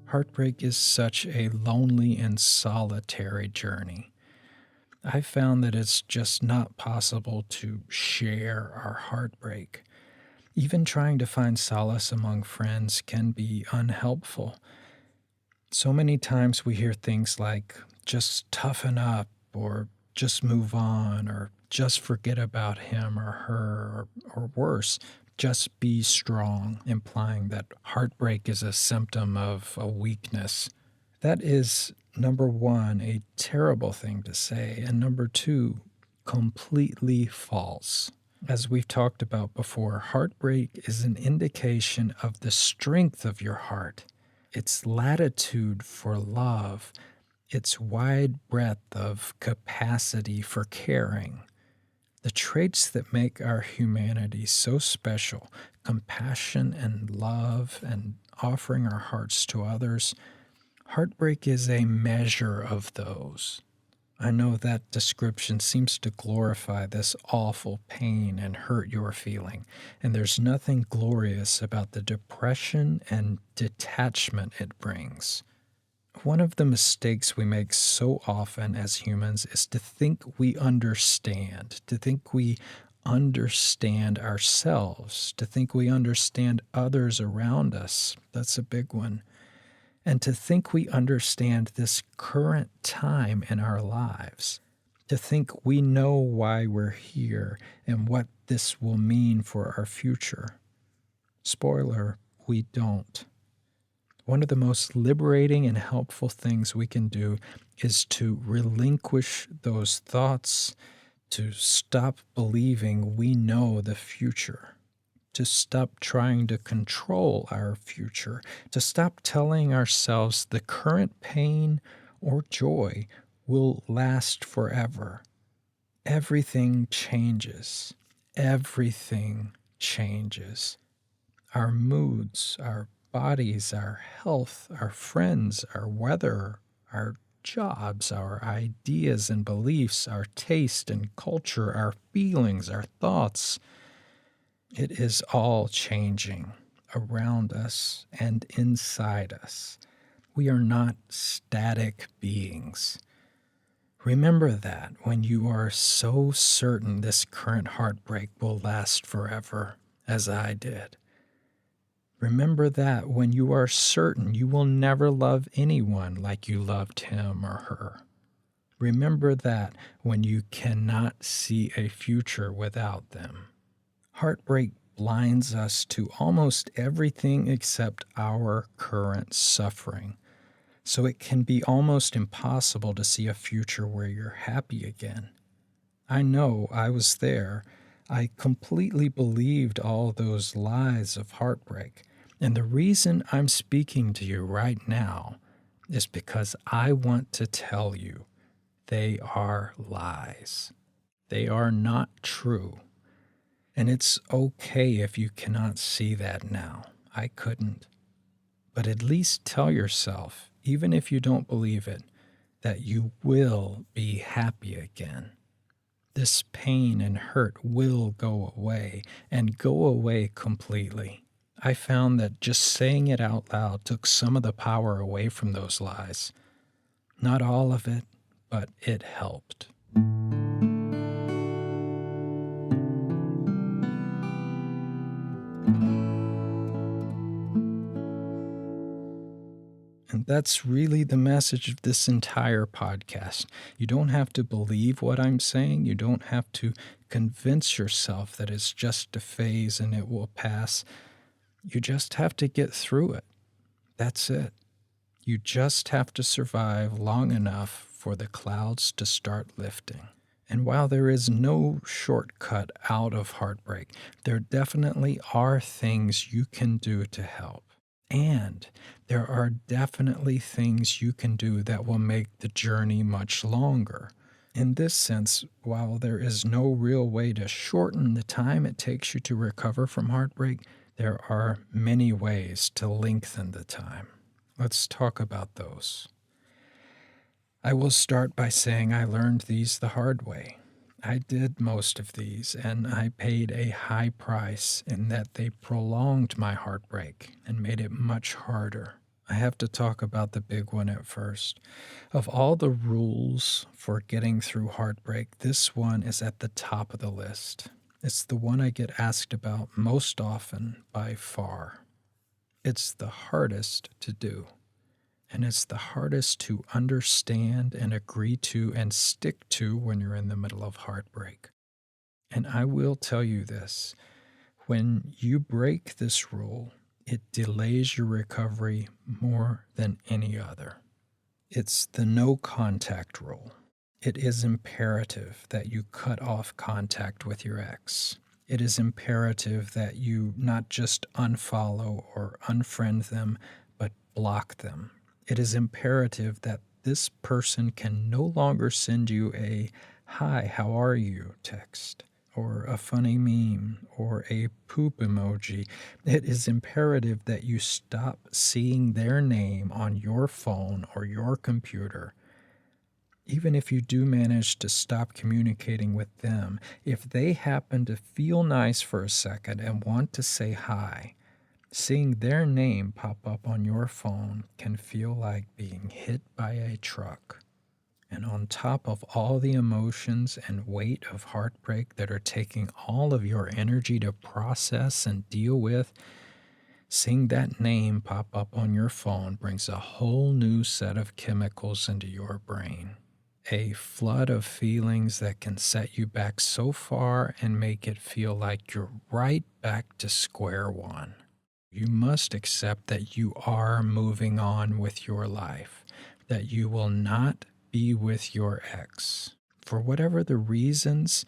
Heartbreak is such a lonely and solitary journey. I found that it's just not possible to share our heartbreak. Even trying to find solace among friends can be unhelpful. So many times we hear things like, just toughen up, or just move on, or just forget about him or her, or worse, just be strong, implying that heartbreak is a symptom of a weakness. That is, number one, a terrible thing to say, and number two, completely false. As we've talked about before, heartbreak is an indication of the strength of your heart, its latitude for love, its wide breadth of capacity for caring. The traits that make our humanity so special, compassion and love and offering our hearts to others, heartbreak is a measure of those. I know that description seems to glorify this awful pain and hurt you're feeling, and there's nothing glorious about the depression and detachment it brings. One of the mistakes we make so often as humans is to think we understand, to think we understand ourselves, to think we understand others around us. That's a big one. And to think we understand this current time in our lives, to think we know why we're here and what this will mean for our future. Spoiler, we don't. One of the most liberating and helpful things we can do is to relinquish those thoughts, to stop believing we know the future, to stop trying to control our future, to stop telling ourselves the current pain or joy will last forever. Everything changes. Everything changes. Our moods, our bodies, our health, our friends, our weather, our jobs, our ideas and beliefs, our taste and culture, our feelings, our thoughts. It is all changing around us and inside us. We are not static beings. Remember that when you are so certain this current heartbreak will last forever, as I did. Remember that when you are certain you will never love anyone like you loved him or her. Remember that when you cannot see a future without them. Heartbreak blinds us to almost everything except our current suffering. So it can be almost impossible to see a future where you're happy again. I know, I was there. I completely believed all those lies of heartbreak. And the reason I'm speaking to you right now is because I want to tell you they are lies. They are not true. And it's okay if you cannot see that now. I couldn't. But at least tell yourself, even if you don't believe it, that you will be happy again. This pain and hurt will go away, and go away completely. I found that just saying it out loud took some of the power away from those lies. Not all of it, but it helped. And that's really the message of this entire podcast. You don't have to believe what I'm saying. You don't have to convince yourself that it's just a phase and it will pass. You just have to get through it. That's it. You just have to survive long enough for the clouds to start lifting. And while there is no shortcut out of heartbreak, there definitely are things you can do to help. And there are definitely things you can do that will make the journey much longer. In this sense, while there is no real way to shorten the time it takes you to recover from heartbreak, there are many ways to lengthen the time. Let's talk about those. I will start by saying I learned these the hard way. I did most of these, and I paid a high price in that they prolonged my heartbreak and made it much harder. I have to talk about the big one at first. Of all the rules for getting through heartbreak, this one is at the top of the list. It's the one I get asked about most often by far. It's the hardest to do, and it's the hardest to understand and agree to and stick to when you're in the middle of heartbreak. And I will tell you this, when you break this rule, it delays your recovery more than any other. It's the no contact rule. It is imperative that you cut off contact with your ex. It is imperative that you not just unfollow or unfriend them, but block them. It is imperative that this person can no longer send you a "Hi, how are you?" text, or a funny meme, or a poop emoji. It is imperative that you stop seeing their name on your phone or your computer. Even if you do manage to stop communicating with them, if they happen to feel nice for a second and want to say hi, seeing their name pop up on your phone can feel like being hit by a truck. And on top of all the emotions and weight of heartbreak that are taking all of your energy to process and deal with, seeing that name pop up on your phone brings a whole new set of chemicals into your brain. A flood of feelings that can set you back so far and make it feel like you're right back to square one. You must accept that you are moving on with your life, that you will not be with your ex. For whatever the reasons,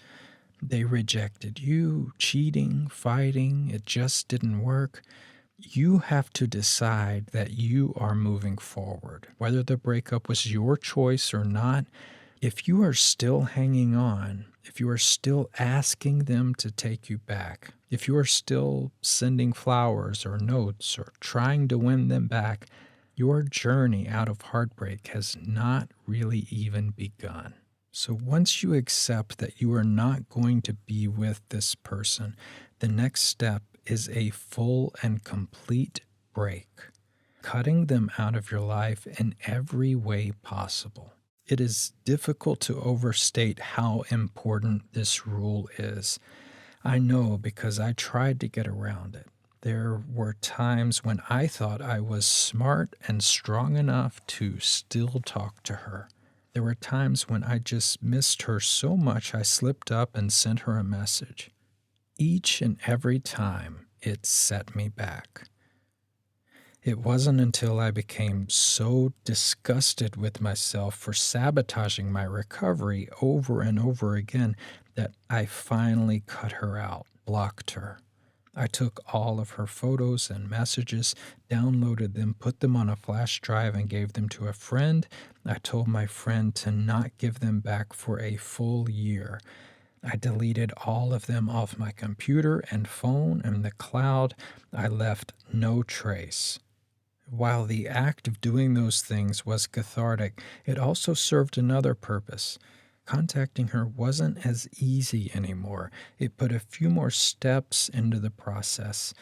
they rejected you, cheating, fighting, it just didn't work. You have to decide that you are moving forward. Whether the breakup was your choice or not, if you are still hanging on, if you are still asking them to take you back, if you are still sending flowers or notes or trying to win them back, your journey out of heartbreak has not really even begun. So once you accept that you are not going to be with this person, the next step is a full and complete break, cutting them out of your life in every way possible. It is difficult to overstate how important this rule is. I know because I tried to get around it. There were times when I thought I was smart and strong enough to still talk to her. There were times when I just missed her so much I slipped up and sent her a message. Each and every time, it set me back. It wasn't until I became so disgusted with myself for sabotaging my recovery over and over again that I finally cut her out, blocked her. I took all of her photos and messages, downloaded them, put them on a flash drive, and gave them to a friend. I told my friend to not give them back for a full year. I deleted all of them off my computer and phone and the cloud. I left no trace. While the act of doing those things was cathartic, it also served another purpose. Contacting her wasn't as easy anymore. It put a few more steps into the process.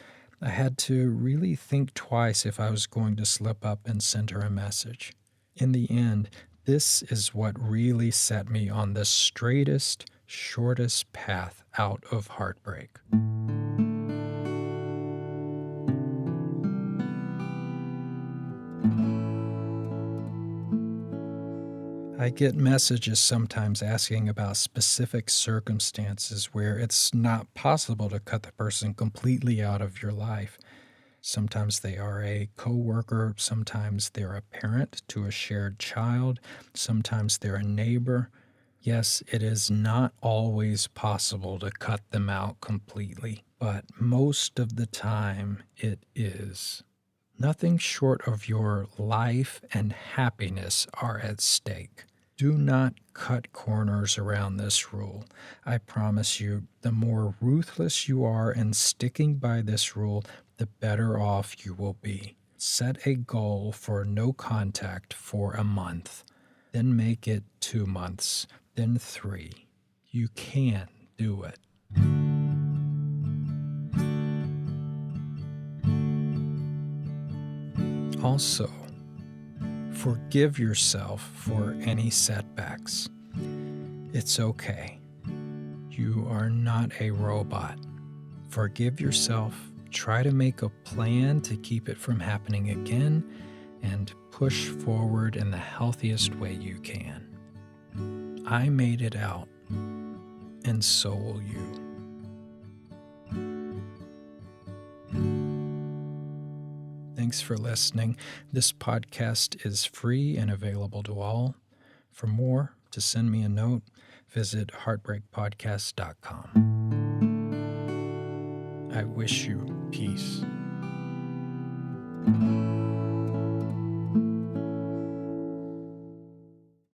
I had to really think twice if I was going to slip up and send her a message. In the end, this is what really set me on the straightest, shortest path out of heartbreak. I get messages sometimes asking about specific circumstances where it's not possible to cut the person completely out of your life. Sometimes they are a coworker, sometimes they're a parent to a shared child, sometimes they're a neighbor. Yes, it is not always possible to cut them out completely, but most of the time it is. Nothing short of your life and happiness are at stake. Do not cut corners around this rule. I promise you, the more ruthless you are in sticking by this rule, the better off you will be. Set a goal for no contact for a month, then make it 2 months, then 3. You can do it. Also, forgive yourself for any setbacks. It's okay. You are not a robot. Forgive yourself. Try to make a plan to keep it from happening again, and push forward in the healthiest way you can. I made it out, and so will you. Thanks for listening. This podcast is free and available to all. For more, to send me a note, visit heartbreakpodcast.com. I wish you peace.